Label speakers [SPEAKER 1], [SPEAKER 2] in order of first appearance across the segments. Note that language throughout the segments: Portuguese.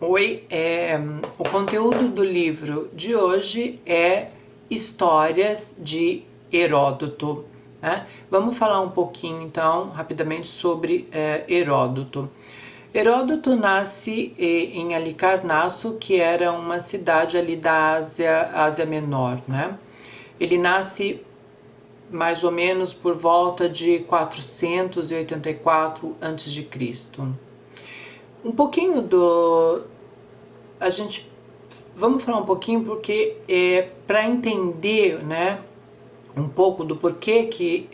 [SPEAKER 1] Oi, o conteúdo do livro de hoje é Histórias de Heródoto, né? Vamos falar um pouquinho então, rapidamente, sobre Heródoto. Heródoto nasce em Halicarnasso, que era uma cidade ali da Ásia Menor, né? Ele nasce mais ou menos por volta de 484 a.C. Um pouquinho vamos falar um pouquinho porque para entender, né, um pouco do porquê que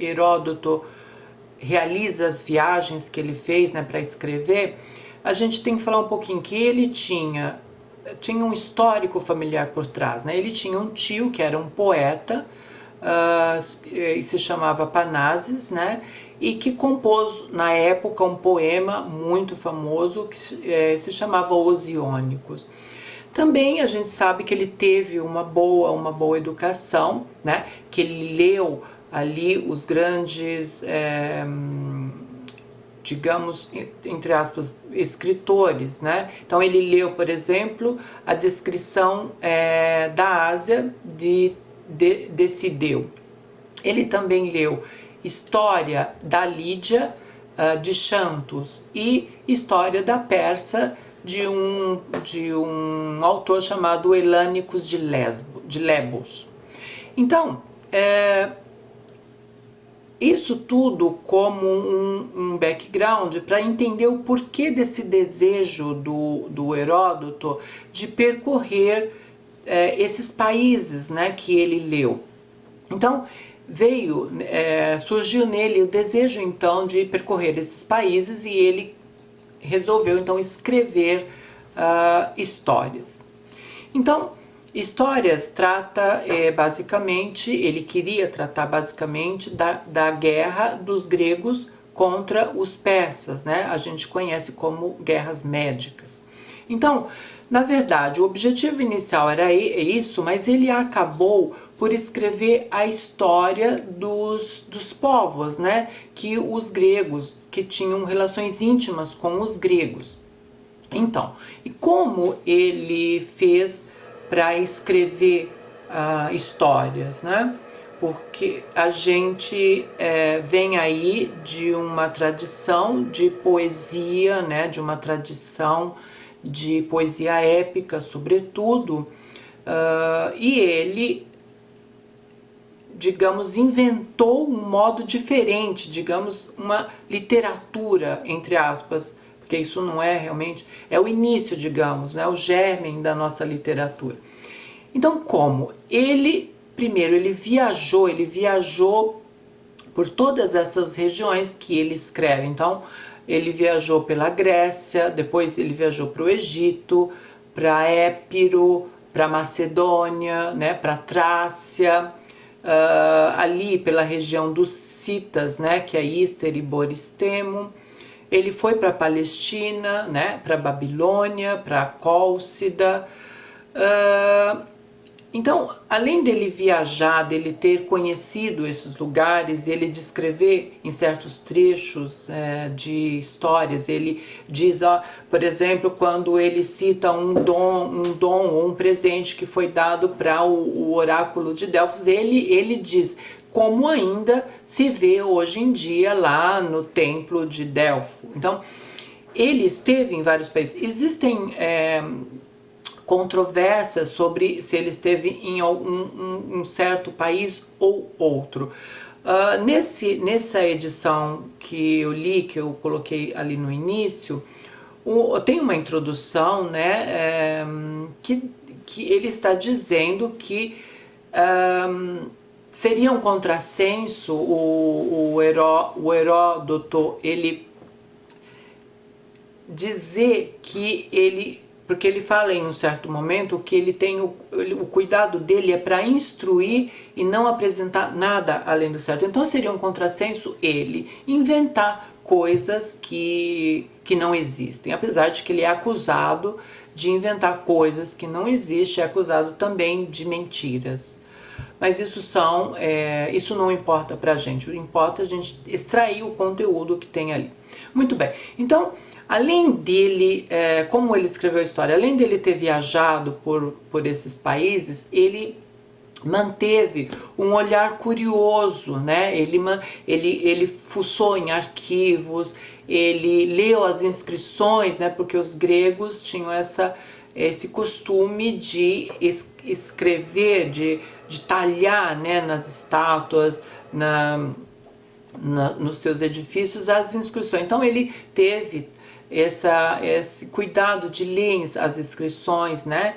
[SPEAKER 1] Heródoto realiza as viagens que ele fez, né, para escrever. A gente tem que falar um pouquinho que ele tinha um histórico familiar por trás, né? Ele tinha um tio que era um poeta, e se chamava Panases, né? E que compôs na época um poema muito famoso que se chamava Os Iônicos. Também a gente sabe que ele teve uma boa educação, né? Que ele leu ali os grandes, digamos, entre aspas, escritores, né? Então ele leu, por exemplo, a descrição da Ásia de Decideu. Ele também leu História da Lídia, de Xanthos, e História da Pérsia, de um autor chamado Elânicos de Lesbos. Então, isso tudo como um background para entender o porquê desse desejo do Heródoto de percorrer esses países, né, que ele leu. Então, surgiu nele o desejo então de percorrer esses países e ele resolveu então escrever histórias. Então, histórias trata basicamente, ele queria tratar basicamente da guerra dos gregos contra os persas, né? A gente conhece como guerras médicas. Então, na verdade, o objetivo inicial era isso, mas ele acabou por escrever a história dos povos, né? Que os gregos, que tinham relações íntimas com os gregos. Então, e como ele fez para escrever histórias, né? Porque a gente vem aí de uma tradição de poesia, né? De uma tradição de poesia épica, sobretudo, e ele, digamos, inventou um modo diferente, digamos, uma literatura, entre aspas, porque isso não é realmente, é o início, digamos, né, o germen da nossa literatura. Então, como? Primeiro, ele viajou por todas essas regiões que ele escreve. Então, ele viajou pela Grécia, depois ele viajou para o Egito, para Épiro, para Macedônia, né, para Trácia, ali pela região dos Citas, né, que é Íster e Boristemo. Ele foi para a Palestina, né, para a Babilônia, para a Cólcida. Então, além dele viajar, dele ter conhecido esses lugares, ele descrever em certos trechos de histórias, ele diz, por exemplo, quando ele cita um dom ou um presente que foi dado para o oráculo de Delfos, ele diz como ainda se vê hoje em dia lá no templo de Delfo. Então, ele esteve em vários países. Existem controvérsias sobre se ele esteve em um certo país ou outro. Nessa edição que eu li, que eu coloquei ali no início, tem uma introdução, né, que ele está dizendo que seria um contrassenso o Heródoto ele dizer que ele, porque ele fala em um certo momento que ele tem o cuidado dele é para instruir e não apresentar nada além do certo. Então seria um contrassenso ele inventar coisas que não existem, apesar de que ele é acusado de inventar coisas que não existem, é acusado também de mentiras. mas isso não importa pra gente, o importa a gente extrair o conteúdo que tem ali. Muito bem, então, além dele, como ele escreveu a história, além dele ter viajado por esses países, ele manteve um olhar curioso, né? Ele fuçou em arquivos, ele leu as inscrições, né? Porque os gregos tinham esse costume de escrever, de talhar, né? Nas estátuas, nos seus edifícios, as inscrições. Então ele teve esse cuidado de ler as inscrições, né?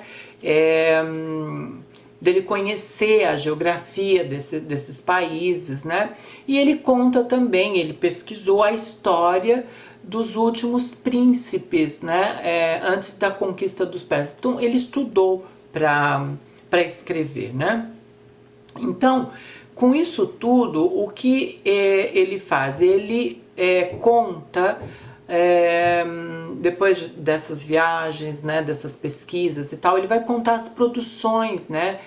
[SPEAKER 1] Dele conhecer a geografia desses países, né? E ele conta também, ele pesquisou a história dos últimos príncipes, né? Antes da conquista dos persas. Então ele estudou para escrever, né? Então, com isso tudo, o que ele faz? Ele conta, depois dessas viagens, né, dessas pesquisas e tal, ele vai contar as produções, né,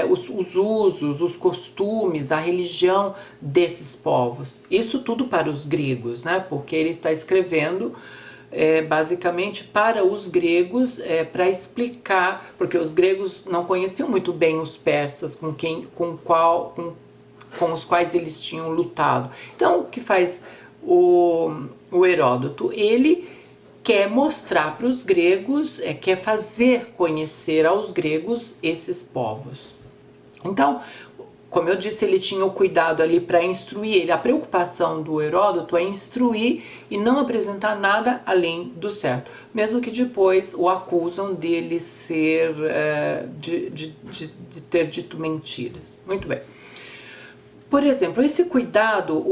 [SPEAKER 1] os usos, os costumes, a religião desses povos. Isso tudo para os gregos, né, porque ele está escrevendo basicamente para os gregos, para explicar, porque os gregos não conheciam muito bem os persas, com os quais eles tinham lutado. Então, o que faz o Heródoto? Ele quer mostrar para os gregos, quer fazer conhecer aos gregos esses povos. Então, como eu disse, ele tinha o cuidado ali para instruir. A preocupação do Heródoto é instruir e não apresentar nada além do certo, mesmo que depois o acusam dele ser de ter dito mentiras. Muito bem. Por exemplo, esse cuidado,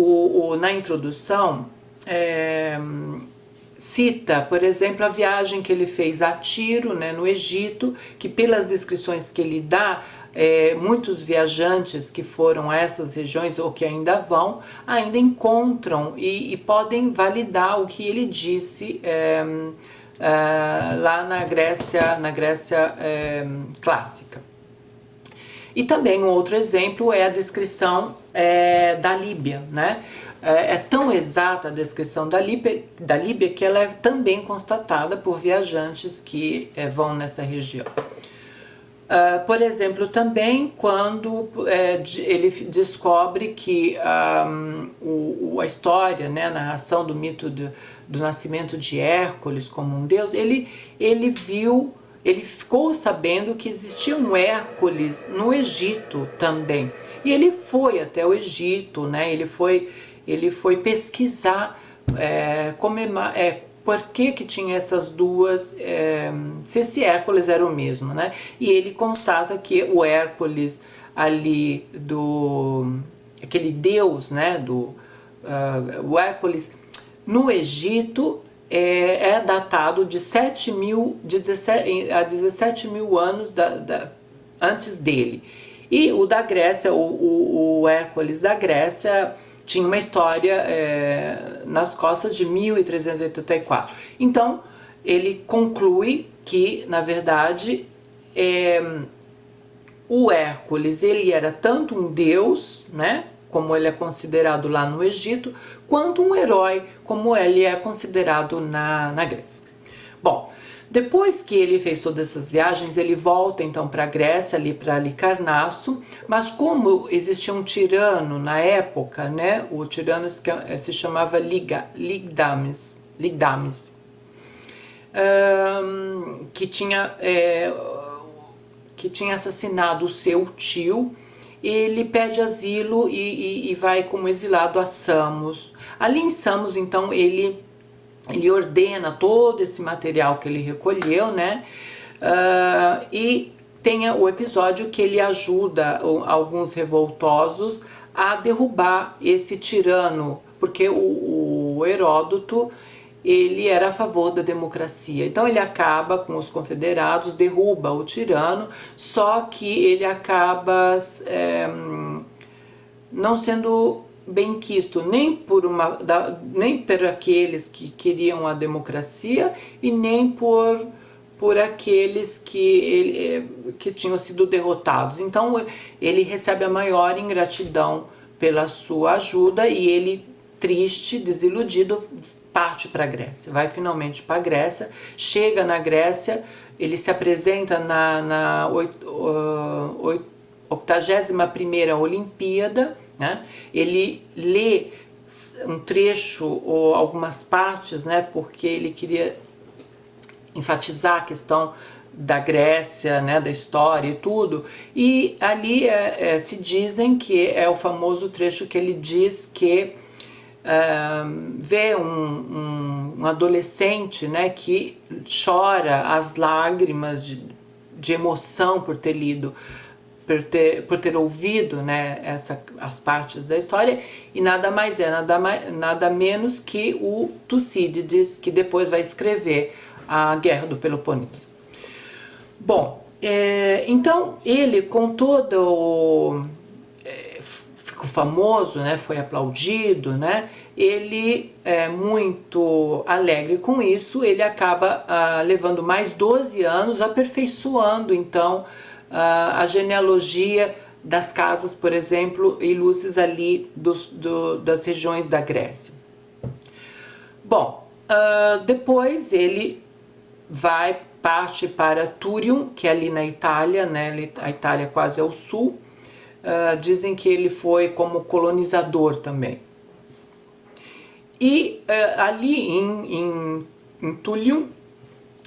[SPEAKER 1] na introdução, cita, por exemplo, a viagem que ele fez a Tiro, né, no Egito, que pelas descrições que ele dá, muitos viajantes que foram a essas regiões ou que ainda vão, ainda encontram e podem validar o que ele disse lá na Grécia clássica. E também um outro exemplo é a descrição da Líbia, né? É tão exata a descrição da Líbia que ela é também constatada por viajantes que vão nessa região. Por exemplo, também quando ele descobre que a história, né, a narração do mito do nascimento de Hércules como um deus, ele ficou sabendo que existia um Hércules no Egito também. E ele foi até o Egito, né? Ele foi pesquisar por que tinha essas duas, se esse Hércules era o mesmo, né? E ele constata que o Hércules ali aquele deus, né? O Hércules no Egito é datado de 17 mil anos antes dele. E o da Grécia, o Hércules da Grécia, tinha uma história nas costas de 1384. Então, ele conclui que, na verdade, o Hércules ele era tanto um deus, né, como ele é considerado lá no Egito, quanto um herói, como ele é considerado na Grécia. Bom, depois que ele fez todas essas viagens, ele volta então para a Grécia, ali para Halicarnasso, mas como existia um tirano na época, né, o tirano se chamava Ligdames, que tinha assassinado o seu tio. Ele pede asilo e vai como exilado a Samos. Ali em Samos, então, ele ordena todo esse material que ele recolheu, né? E tem o episódio que ele ajuda alguns revoltosos a derrubar esse tirano, porque o Heródoto ele era a favor da democracia. Então ele acaba com os confederados, derruba o tirano, só que ele acaba não sendo bem quisto nem por aqueles que queriam a democracia e nem por por aqueles que tinham sido derrotados. Então ele recebe a maior ingratidão pela sua ajuda e ele, triste, desiludido, parte para a Grécia. Vai finalmente para a Grécia, chega na Grécia, ele se apresenta na 81ª Olimpíada, né? Ele lê um trecho ou algumas partes, né, porque ele queria enfatizar a questão da Grécia, né, da história e tudo, e ali se dizem que é o famoso trecho que ele diz que vê um adolescente, né, que chora as lágrimas de emoção por ter lido, por ter ouvido, né, as partes da história, e nada mais nada menos que o Tucídides, que depois vai escrever a Guerra do Peloponeso. Bom, então ele, com todo o... ficou famoso, né, foi aplaudido, né, ele é muito alegre com isso, ele acaba levando mais 12 anos aperfeiçoando, então, a genealogia das casas, por exemplo, ilustres ali das regiões da Grécia. Bom, depois ele parte para Turium, que é ali na Itália, né? A Itália quase ao sul. Dizem que ele foi como colonizador também. E ali em Turium,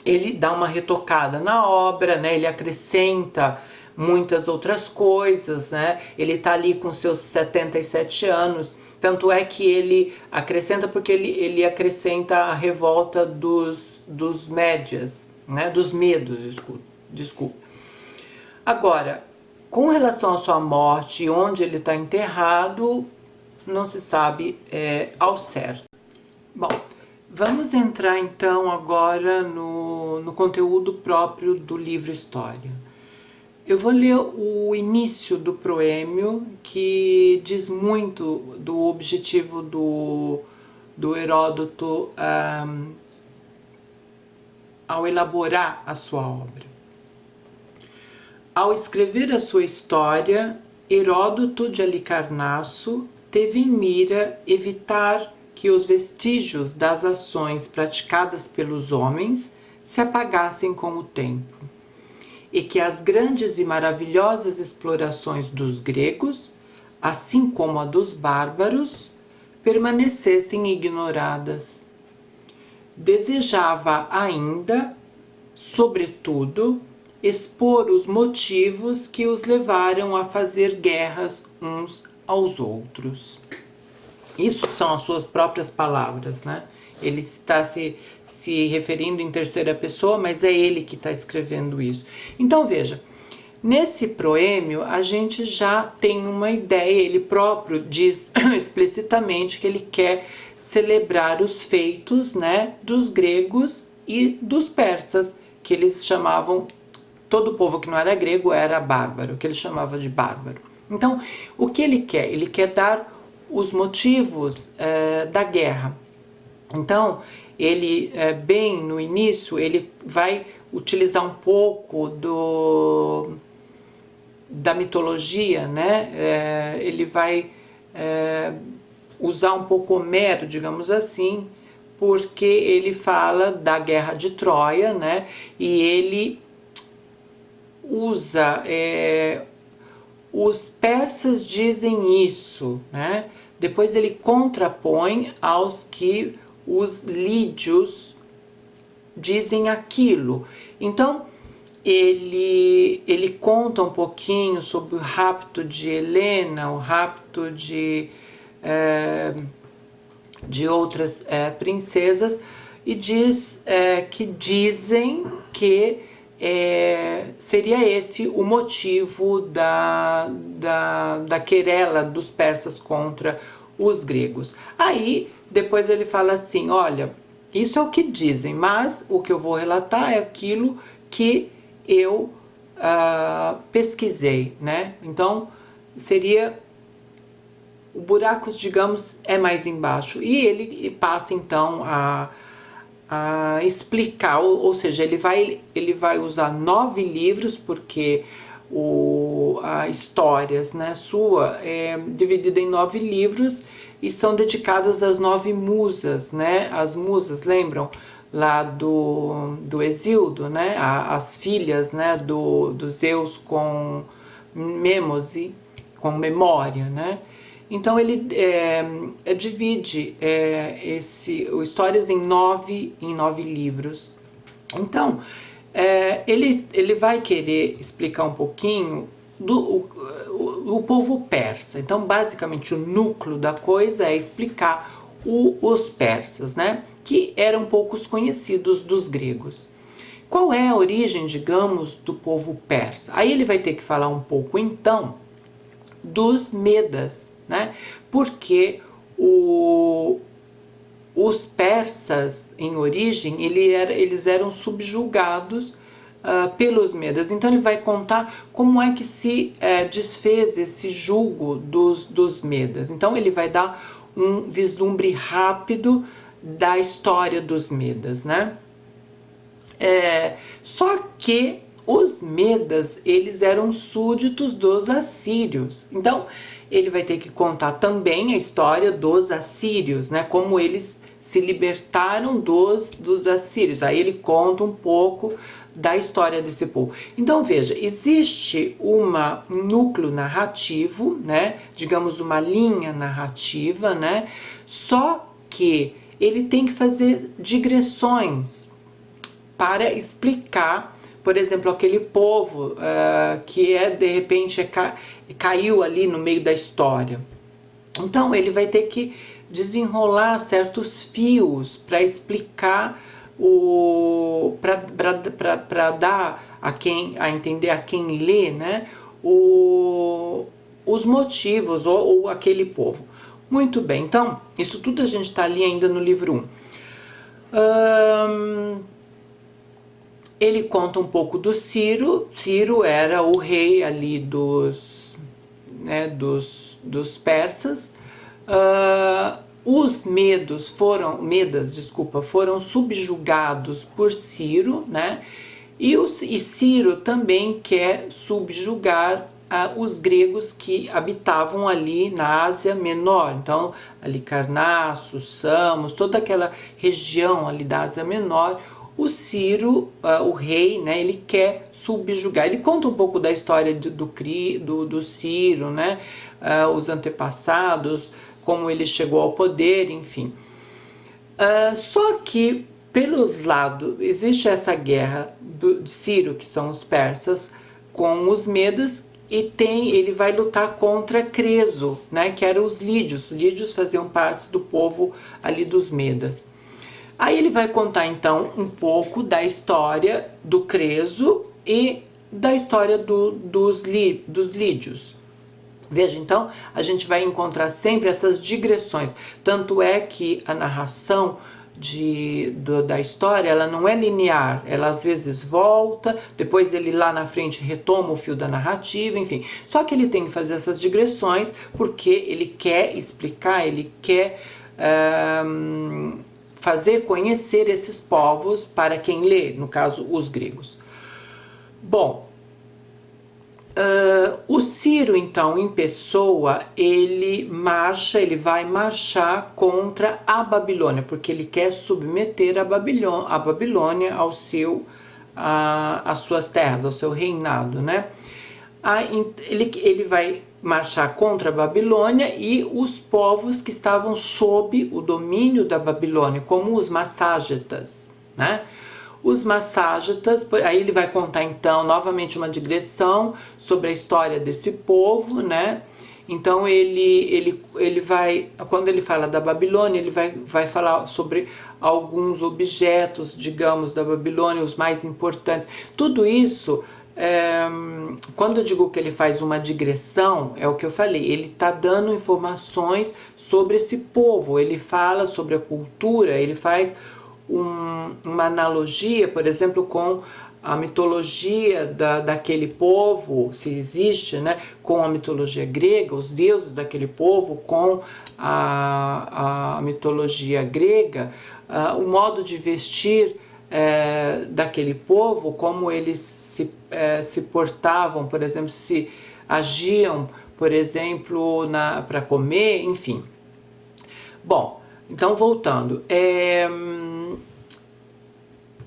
[SPEAKER 1] ele dá uma retocada na obra, né? Ele acrescenta muitas outras coisas, né? Ele está ali com seus 77 anos, tanto é que ele acrescenta porque ele acrescenta a revolta dos médias, né? Dos medos, desculpa. Agora, com relação à sua morte e onde ele está enterrado, não se sabe ao certo. Bom, vamos entrar então agora no conteúdo próprio do livro História. Eu vou ler o início do proêmio, que diz muito do objetivo do Heródoto ao elaborar a sua obra. Ao escrever a sua história, Heródoto de Halicarnasso teve em mira evitar que os vestígios das ações praticadas pelos homens se apagassem com o tempo, e que as grandes e maravilhosas explorações dos gregos, assim como a dos bárbaros, permanecessem ignoradas. Desejava ainda, sobretudo, expor os motivos que os levaram a fazer guerras uns aos outros. Isso são as suas próprias palavras, né? Ele está se referindo em terceira pessoa, mas é ele que está escrevendo isso. Então veja, nesse proêmio a gente já tem uma ideia, ele próprio diz explicitamente que ele quer celebrar os feitos, né, dos gregos e dos persas, que eles chamavam, todo o povo que não era grego era bárbaro, que ele chamava de bárbaro. Então, o que ele quer? Ele quer dar os motivos da guerra. Então, ele, bem no início, ele vai utilizar um pouco da mitologia, né? Ele vai usar um pouco Homero, digamos assim, porque ele fala da guerra de Troia, né? E ele usa... os persas dizem isso, né? Depois ele contrapõe aos que os lídios dizem aquilo. Então, ele conta um pouquinho sobre o rapto de Helena, o rapto de outras princesas, e diz que dizem que seria esse o motivo da querela dos persas contra os gregos. Aí, depois ele fala assim, olha, isso é o que dizem, mas o que eu vou relatar é aquilo que eu pesquisei, né? Então, seria... o buraco, digamos, é mais embaixo. E ele passa, então, a explicar, ou seja, ele vai usar 9 livros, porque a histórias, né, sua é dividida em 9 livros e são dedicadas às 9 musas, né? As musas, lembram? Lá do Hesíodo, né? As filhas, né, do Zeus com Mnemosyne, com memória, né? Então ele divide histórias em nove livros. Então ele vai querer explicar um pouquinho o povo persa. Então basicamente o núcleo da coisa é explicar os persas, né? Que eram poucos conhecidos dos gregos. Qual é a origem, digamos, do povo persa? Aí ele vai ter que falar um pouco então dos Medas, né? Porque os persas, em origem, eles eram subjugados pelos Medas. Então ele vai contar como é que se desfez esse jugo dos Medas. Então ele vai dar um vislumbre rápido da história dos Medas, né? Só que os Medas, eles eram súditos dos assírios. Então ele vai ter que contar também a história dos assírios, né? Como eles se libertaram dos assírios. Aí ele conta um pouco da história desse povo. Então veja, existe um núcleo narrativo, né? Digamos uma linha narrativa, né? Só que ele tem que fazer digressões para explicar, por exemplo, aquele povo que de repente caiu ali no meio da história. Então ele vai ter que desenrolar certos fios para explicar para dar a entender a quem lê, né, os motivos ou aquele povo. Muito bem, então isso tudo a gente está ali ainda no livro 1. Ele conta um pouco do Ciro. Ciro era o rei ali dos persas. Os Medas foram subjugados por Ciro, né? E Ciro também quer subjugar os gregos que habitavam ali na Ásia Menor. Então, ali Carnaço, Samos, toda aquela região ali da Ásia Menor, o Ciro, o rei, né, ele quer subjugar. Ele conta um pouco da história do Ciro, né, os antepassados, como ele chegou ao poder, enfim. Só que, pelos lados, existe essa guerra de Ciro, que são os persas, com os Medas, e ele vai lutar contra Creso, né, que eram os lídios. Os lídios faziam parte do povo ali dos Medas. Aí ele vai contar então um pouco da história do Creso e da história dos lídios. Veja, então a gente vai encontrar sempre essas digressões. Tanto é que a narração da história, ela não é linear, ela às vezes volta, depois ele lá na frente retoma o fio da narrativa, enfim. Só que ele tem que fazer essas digressões porque ele quer explicar, ele quer fazer conhecer esses povos para quem lê, no caso os gregos. Bom, o Ciro então em pessoa, ele vai marchar contra a Babilônia, porque ele quer submeter a Babilônia às suas terras, ao seu reinado, né? Ele vai marchar contra a Babilônia e os povos que estavam sob o domínio da Babilônia, como os Masságetas, né? Os Masságetas, aí ele vai contar então novamente uma digressão sobre a história desse povo, né? Então ele vai, quando ele fala da Babilônia, ele vai falar sobre alguns objetos, digamos, da Babilônia, os mais importantes. Tudo isso, quando eu digo que ele faz uma digressão, é o que eu falei, ele está dando informações sobre esse povo, ele fala sobre a cultura, ele faz uma analogia, por exemplo, com a mitologia daquele povo, se existe, né, com a mitologia grega, os deuses daquele povo com a mitologia grega, o modo de vestir daquele povo, como eles se portavam, por exemplo, se agiam, por exemplo, para comer, enfim. Bom, então voltando,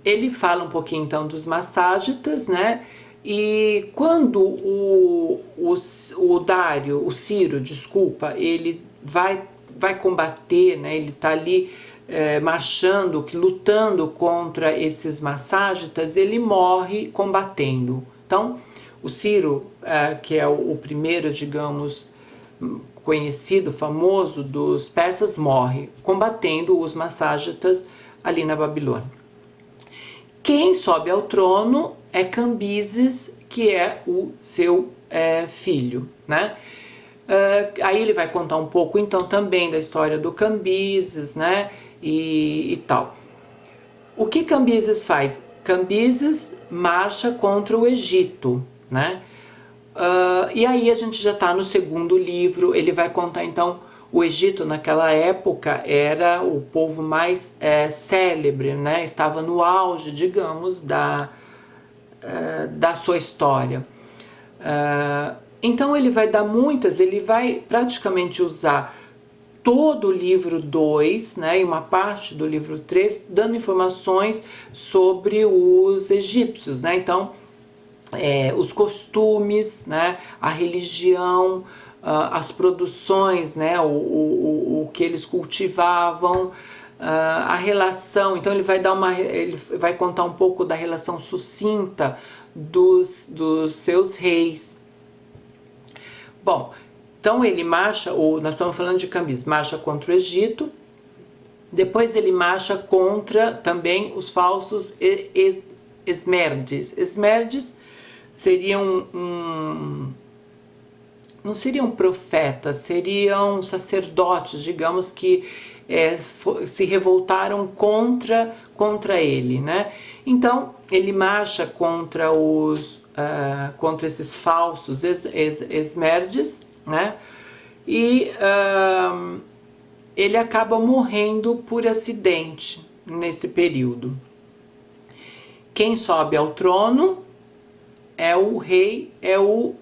[SPEAKER 1] ele fala um pouquinho então dos Masságetas, né? E quando o Ciro, desculpa, ele vai combater, né? Ele está ali marchando, lutando contra esses Masságetas, ele morre combatendo. Então, o Ciro, que é o primeiro, digamos, conhecido, famoso dos persas, morre combatendo os Masságetas ali na Babilônia. Quem sobe ao trono é Cambises, que é o seu filho, né? Aí ele vai contar um pouco então também da história do Cambises, né? E tal. O que Cambises faz? Cambises marcha contra o Egito, né? E aí a gente já está no segundo livro. Ele vai contar então, o Egito naquela época era o povo mais célebre, né? Estava no auge, digamos, da sua história. Então ele vai dar ele vai praticamente usar todo o livro 2, né, e uma parte do livro 3, dando informações sobre os egípcios, né? Então, os costumes, né, a religião, as produções, né, o que eles cultivavam, a relação. Então ele vai contar um pouco da relação sucinta dos seus reis. Bom, então ele marcha, nós estamos falando de Cambises, marcha contra o Egito, depois ele marcha contra também os falsos esmerdes. Esmerdes seriam não seriam profetas, seriam sacerdotes, digamos, que se revoltaram contra ele, né? Então ele marcha contra esses falsos esmerdes, né? E ele acaba morrendo por acidente nesse período. Quem sobe ao trono é o rei, é o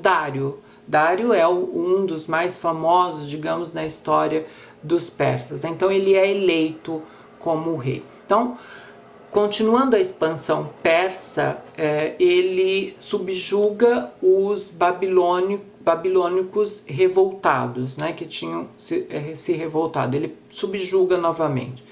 [SPEAKER 1] Dário. Dário é um dos mais famosos, digamos, na história dos persas, né? Então ele é eleito como rei. Então, continuando a expansão persa, ele subjuga os babilônicos revoltados, né, que tinham se revoltado. Ele subjuga novamente.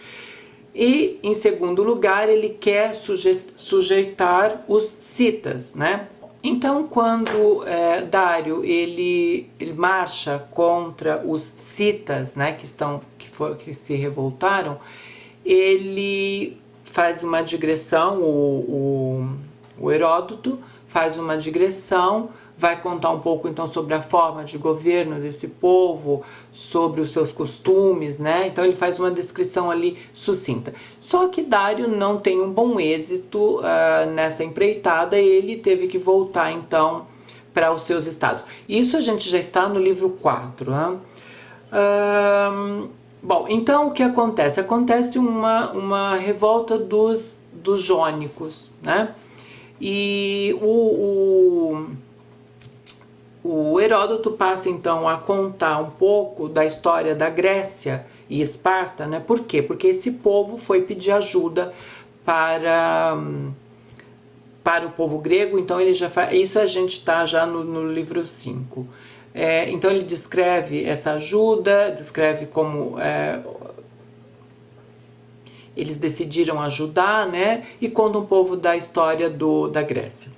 [SPEAKER 1] E, em segundo lugar, ele quer sujeitar os citas, né? Então, quando Dário ele marcha contra os citas, né, que se revoltaram, ele faz uma digressão, o Heródoto faz uma digressão, vai contar um pouco então sobre a forma de governo desse povo, sobre os seus costumes, né? Então ele faz uma descrição ali sucinta. Só que Dário não tem um bom êxito nessa empreitada, e ele teve que voltar então para os seus estados. Isso a gente já está no livro 4. Bom, então o que acontece? Acontece uma revolta dos jônicos, né? E o Heródoto passa então a contar um pouco da história da Grécia e Esparta, né? Por quê? Porque esse povo foi pedir ajuda para o povo grego. Então ele já faz isso, a gente está já no livro 5. Então ele descreve essa ajuda, descreve como eles decidiram ajudar, né? E conta um pouco da história da Grécia.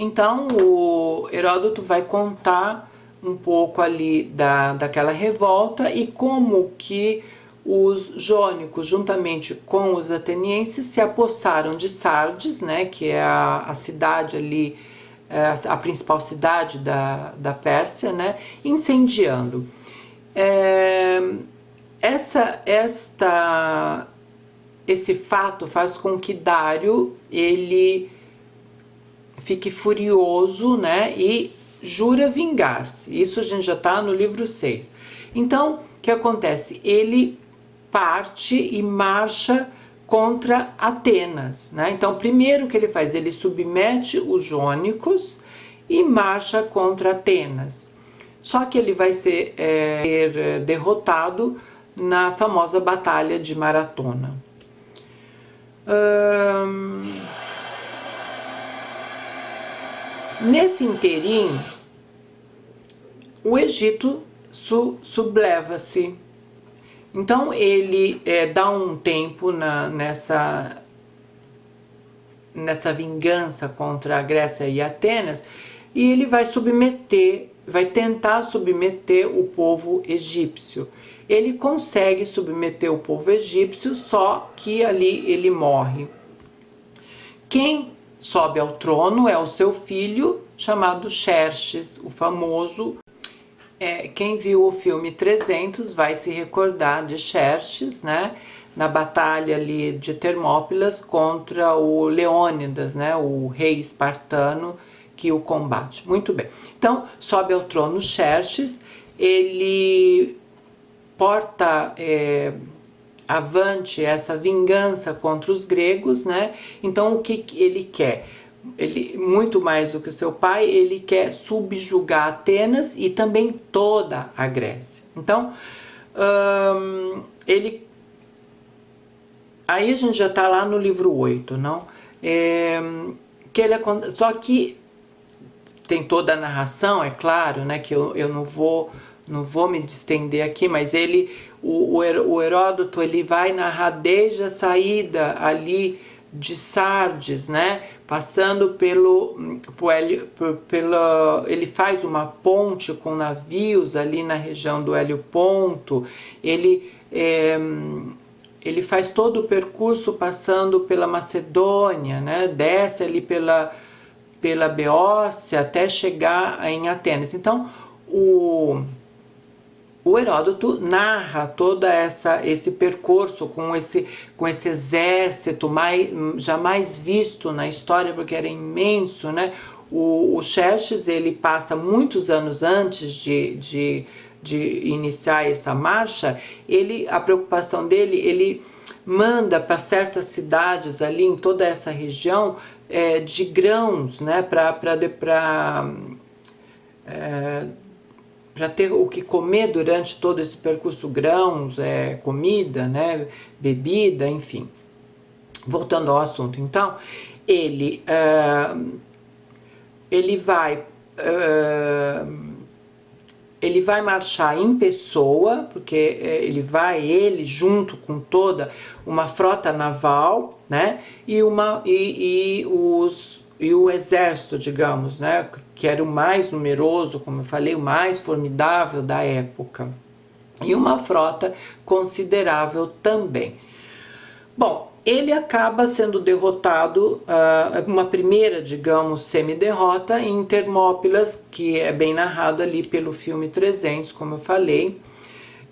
[SPEAKER 1] Então o Heródoto vai contar um pouco ali daquela revolta e como que os jônicos, juntamente com os atenienses, se apossaram de Sardes, né, que é a cidade ali, a principal cidade da Pérsia, né, incendiando. Esta esse fato faz com que Dário ele fique furioso, né, e jura vingar-se. Isso a gente já está no livro 6. Então, o que acontece? Ele parte e marcha contra Atenas, né? Então, primeiro que ele faz, ele submete os jônicos e marcha contra Atenas. Só que ele vai ser derrotado na famosa Batalha de Maratona. Nesse interim, o Egito subleva-se. Então ele dá um tempo nessa vingança contra a Grécia e Atenas, e ele vai tentar submeter o povo egípcio. Ele consegue submeter o povo egípcio, só que ali ele morre. Quem sobe ao trono é o seu filho, chamado Xerxes, o famoso. Quem viu o filme 300 vai se recordar de Xerxes, né? Na batalha ali de Termópilas contra o Leônidas, né? O rei espartano que o combate. Muito bem. Então, sobe ao trono Xerxes, ele porta avante essa vingança contra os gregos, né? Então, o que ele quer? Ele, muito mais do que seu pai, ele quer subjugar Atenas e também toda a Grécia. Então, aí a gente já está lá no livro 8, não? Só que tem toda a narração, é claro, né? Que eu não vou me distender aqui, mas o Heródoto, ele vai narrar desde a saída ali de Sardes, né? Passando ele faz uma ponte com navios ali na região do Helioponto. Ele faz todo o percurso passando pela Macedônia, né? Desce ali pela Beócia até chegar em Atenas. Então, o Heródoto narra todo esse percurso com esse exército jamais visto na história, porque era imenso, né? O Xerxes, ele passa muitos anos antes de iniciar essa marcha. A preocupação dele, ele manda para certas cidades ali em toda essa região de grãos, né? Para ter o que comer durante todo esse percurso, grãos, comida, né, bebida, enfim. Voltando ao assunto, então, ele vai marchar em pessoa, porque ele junto com toda uma frota naval, né, e o exército, digamos, né, que era o mais numeroso, como eu falei, o mais formidável da época, e uma frota considerável também. Bom, ele acaba sendo derrotado, uma primeira, digamos, semi-derrota em Termópilas, que é bem narrado ali pelo filme 300, como eu falei,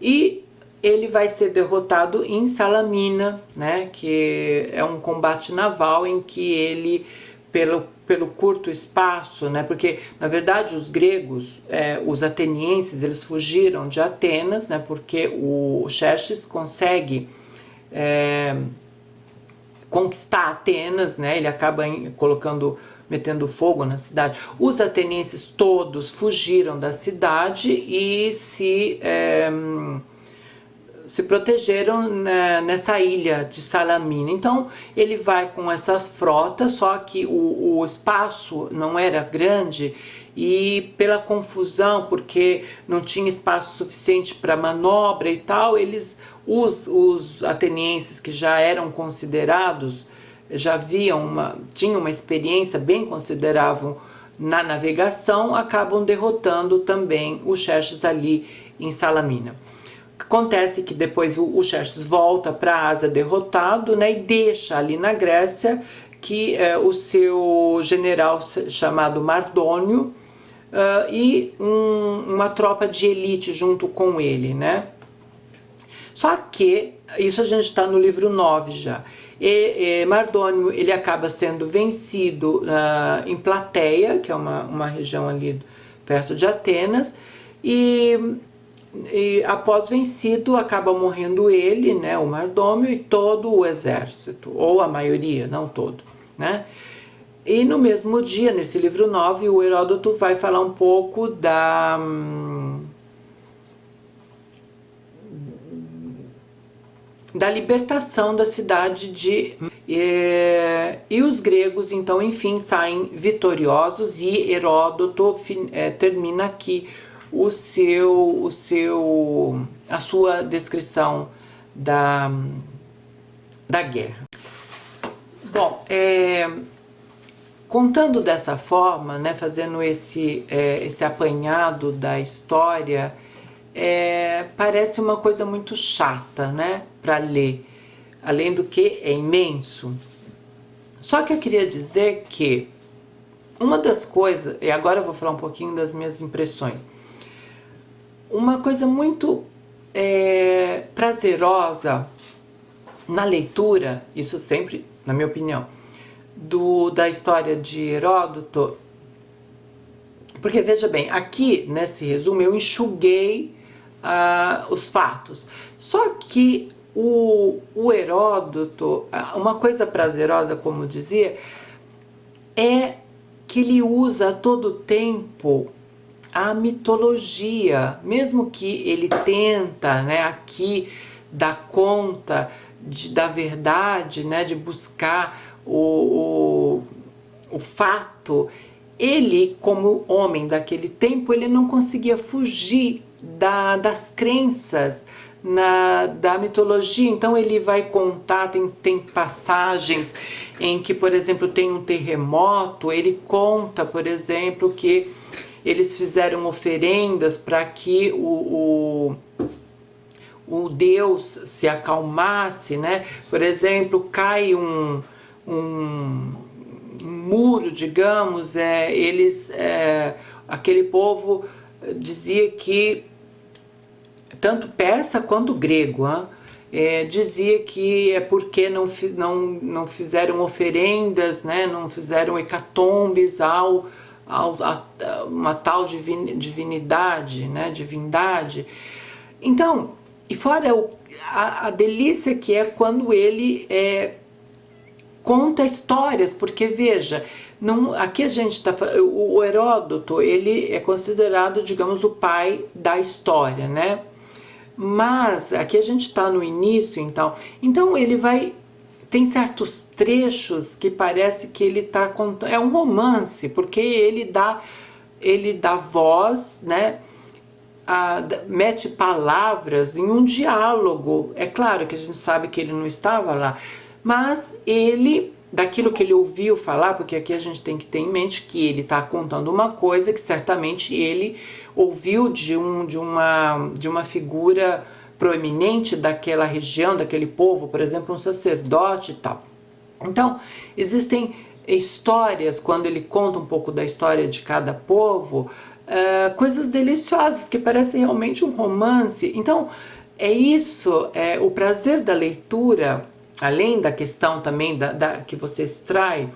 [SPEAKER 1] e ele vai ser derrotado em Salamina, né, que é um combate naval em que ele, pelo curto espaço, né, porque na verdade os gregos, os atenienses, eles fugiram de Atenas, né, porque o Xerxes consegue conquistar Atenas, né, ele acaba metendo fogo na cidade. Os atenienses todos fugiram da cidade e se protegeram nessa ilha de Salamina. Então ele vai com essas frotas, só que o espaço não era grande, e pela confusão, porque não tinha espaço suficiente para manobra e tal, os atenienses, que já eram considerados, tinham uma experiência bem considerável na navegação, acabam derrotando também o Xerxes ali em Salamina. Acontece que depois o Xerxes volta para a Ásia derrotado, né, e deixa ali na Grécia que o seu general chamado Mardônio e uma tropa de elite junto com ele, né? Só que, isso a gente está no livro 9 já, Mardônio ele acaba sendo vencido em Plateia, que é uma região ali perto de Atenas, e após vencido acaba morrendo ele, né, o Mardônio e todo o exército, ou a maioria, não todo, né? E no mesmo dia, nesse livro 9, o Heródoto vai falar um pouco da libertação da cidade e os gregos então enfim saem vitoriosos, e Heródoto termina aqui a sua descrição da guerra. Bom, contando dessa forma, né, fazendo esse apanhado da história, parece uma coisa muito chata, né, para ler, além do que é imenso. Só que eu queria dizer que uma das coisas, e agora eu vou falar um pouquinho das minhas impressões, uma coisa muito prazerosa na leitura, isso sempre, na minha opinião, da história de Heródoto, porque veja bem, aqui nesse resumo eu enxuguei os fatos, só que o Heródoto, uma coisa prazerosa, como dizia, é que ele usa a todo tempo a mitologia, mesmo que ele tenta, né, aqui dar conta da verdade, né, de buscar o fato, ele, como homem daquele tempo, ele não conseguia fugir das crenças da mitologia. Então ele vai contar, tem passagens em que, por exemplo, tem um terremoto, ele conta, por exemplo, que eles fizeram oferendas para que o Deus se acalmasse, né? Por exemplo, cai um muro, digamos, aquele povo dizia que, tanto persa quanto grego, dizia que é porque não fizeram oferendas, né? Não fizeram hecatombes a uma tal divindade, né? Divindade. Então, e fora a delícia que é quando ele conta histórias, porque veja, aqui a gente está falando, o Heródoto, ele é considerado, digamos, o pai da história, né? Mas aqui a gente está no início, então ele tem certos trechos que parece que ele está contando, é um romance, porque ele dá voz, né? Mete palavras em um diálogo. É claro que a gente sabe que ele não estava lá, mas daquilo que ele ouviu falar, porque aqui a gente tem que ter em mente que ele está contando uma coisa que certamente ele ouviu de uma figura proeminente daquela região, daquele povo, por exemplo, um sacerdote e tal. Então, existem histórias, quando ele conta um pouco da história de cada povo, coisas deliciosas que parecem realmente um romance. Então, é isso, o prazer da leitura, além da questão também que você extrai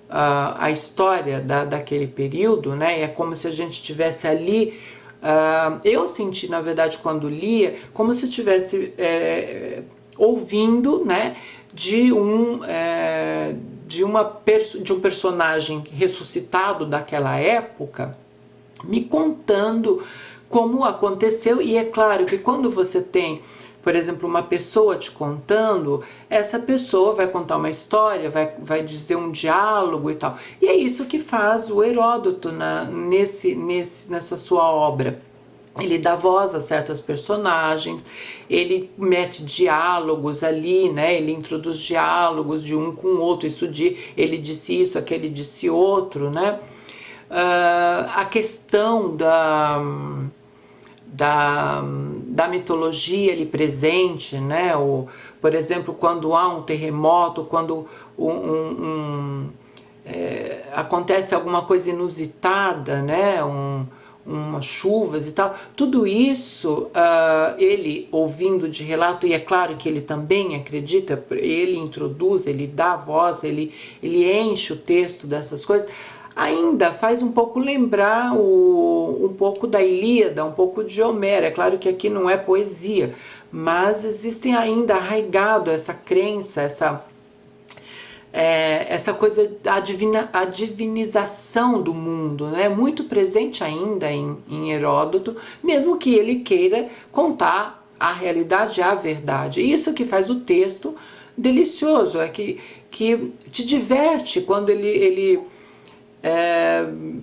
[SPEAKER 1] a história daquele período, né? É como se a gente estivesse ali. Eu senti, na verdade, quando lia, como se eu estivesse ouvindo, né, de um personagem ressuscitado daquela época, me contando como aconteceu. E é claro que quando você tem, por exemplo, uma pessoa te contando, essa pessoa vai contar uma história, vai dizer um diálogo e tal. E é isso que faz o Heródoto nessa sua obra. Ele dá voz a certas personagens, ele mete diálogos ali, né? Ele introduz diálogos de um com o outro, ele disse isso, aquele disse outro, né? A questão da mitologia ali presente, né? Por exemplo, quando há um terremoto, quando acontece alguma coisa inusitada, né? umas chuvas e tal, tudo isso ele ouvindo de relato, e é claro que ele também acredita, ele introduz, ele dá voz, ele enche o texto dessas coisas, ainda faz um pouco lembrar um pouco da Ilíada, um pouco de Homero. É claro que aqui não é poesia, mas existem ainda arraigado essa crença, essa coisa, a divinização do mundo, né? Muito presente ainda em Heródoto, mesmo que ele queira contar a realidade, a verdade. Isso que faz o texto delicioso, que te diverte quando ele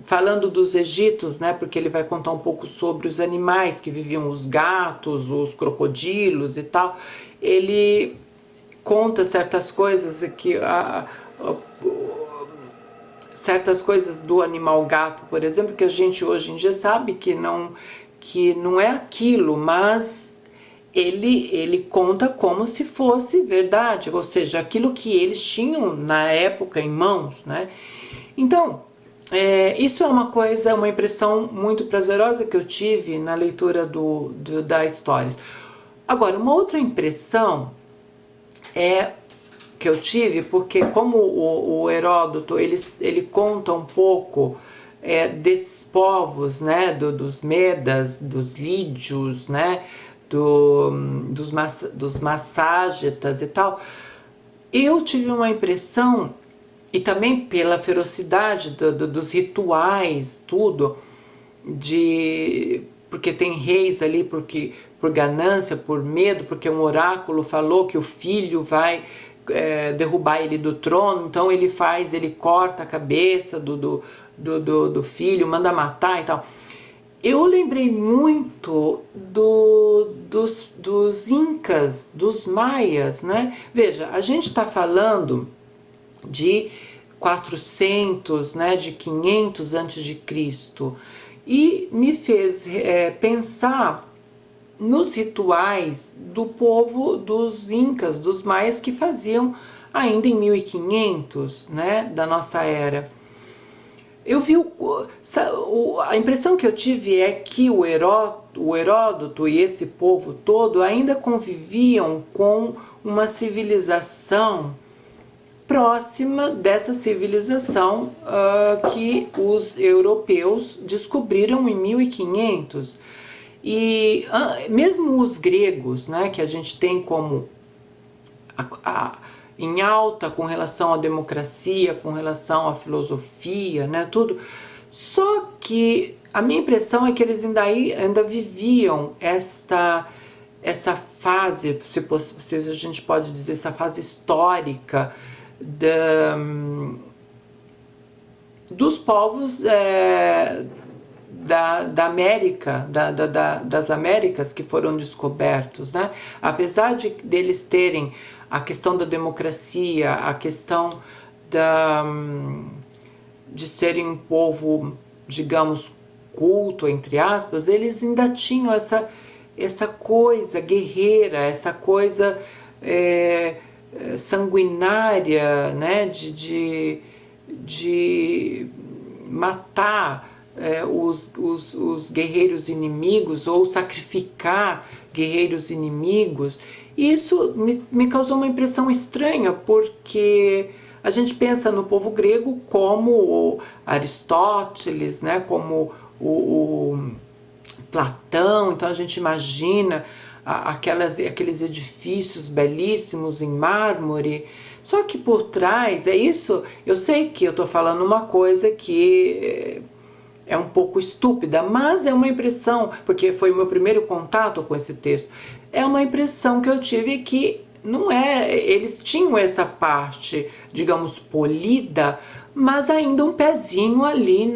[SPEAKER 1] falando dos egípcios, né, porque ele vai contar um pouco sobre os animais que viviam, os gatos, os crocodilos e tal. Ele conta certas coisas certas coisas do animal gato, por exemplo, que a gente hoje em dia sabe que não é aquilo, mas ele conta como se fosse verdade, ou seja, aquilo que eles tinham na época em mãos, né? Então, isso é uma impressão muito prazerosa que eu tive na leitura da história. Agora, uma outra impressão que eu tive, porque como o Heródoto ele conta um pouco desses povos, né, dos Medas, dos Lídios, né, dos Masságetas e tal, eu tive uma impressão, e também pela ferocidade dos rituais, tudo, porque tem reis ali, por ganância, por medo, porque um oráculo falou que o filho vai derrubar ele do trono, então ele corta a cabeça do filho, manda matar e tal. Eu lembrei muito dos Incas, dos Maias, né? Veja, a gente está falando de 400, né, de 500 antes de Cristo, e me fez pensar nos rituais do povo dos Incas, dos Maias, que faziam ainda em 1500, né, da nossa era. Eu vi a impressão que eu tive é que o Heródoto e esse povo todo ainda conviviam com uma civilização próxima dessa civilização que os europeus descobriram em 1500. E mesmo os gregos, né, que a gente tem como em alta com relação à democracia, com relação à filosofia, né, tudo, só que a minha impressão é que eles ainda viviam essa fase, se a gente pode dizer, essa fase histórica dos povos da América, das Américas que foram descobertos, né? Apesar deles terem a questão da democracia, a questão de serem um povo, digamos, culto, entre aspas, eles ainda tinham essa coisa guerreira, essa coisa sanguinária, né, de matar os guerreiros inimigos ou sacrificar guerreiros inimigos. Isso me causou uma impressão estranha, porque a gente pensa no povo grego como o Aristóteles, né, como o Platão, então a gente imagina aqueles edifícios belíssimos em mármore, só que por trás, eu sei que eu estou falando uma coisa que é um pouco estúpida, mas é uma impressão, porque foi o meu primeiro contato com esse texto, é uma impressão que eu tive que eles tinham essa parte, digamos, polida, mas ainda um pezinho ali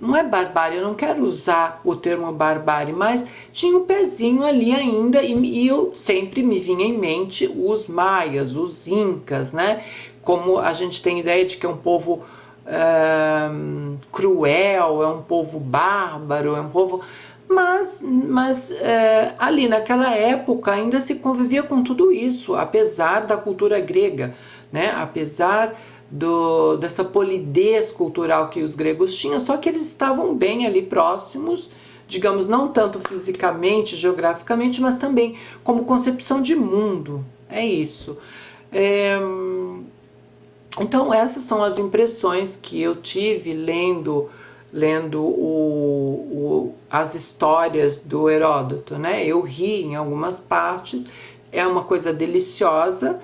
[SPEAKER 1] não é barbárie, eu não quero usar o termo barbárie, mas tinha um pezinho ali ainda, e eu sempre me vinha em mente os maias, os incas, né? Como a gente tem ideia de que é um povo cruel, é um povo bárbaro, é um povo... Mas ali naquela época ainda se convivia com tudo isso, apesar da cultura grega, né? Apesar dessa polidez cultural que os gregos tinham, só que eles estavam bem ali próximos, digamos, não tanto fisicamente, geograficamente, mas também como concepção de mundo. É isso. Então essas são as impressões que eu tive lendo as histórias do Heródoto, né? Eu ri em algumas partes, é uma coisa deliciosa.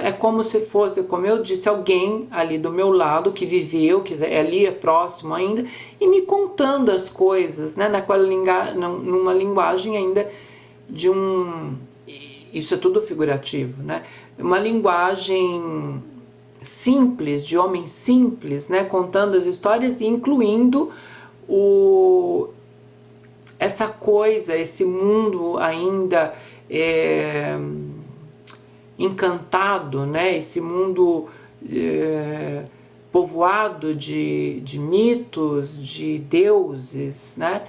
[SPEAKER 1] É como se fosse, como eu disse, alguém ali do meu lado que viveu, que ali é próximo ainda, e me contando as coisas, né, numa linguagem ainda de isso é tudo figurativo, né, uma linguagem simples, de homem simples, né, contando as histórias e incluindo essa coisa, esse mundo ainda encantado, né? Esse mundo povoado de mitos, de deuses, né?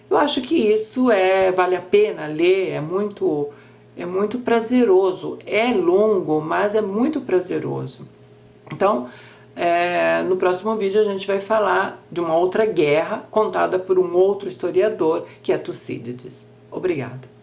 [SPEAKER 1] Eu acho que isso vale a pena ler, é muito prazeroso. É longo, mas é muito prazeroso. Então, no próximo vídeo a gente vai falar de uma outra guerra contada por um outro historiador, que é Tucídides. Obrigada.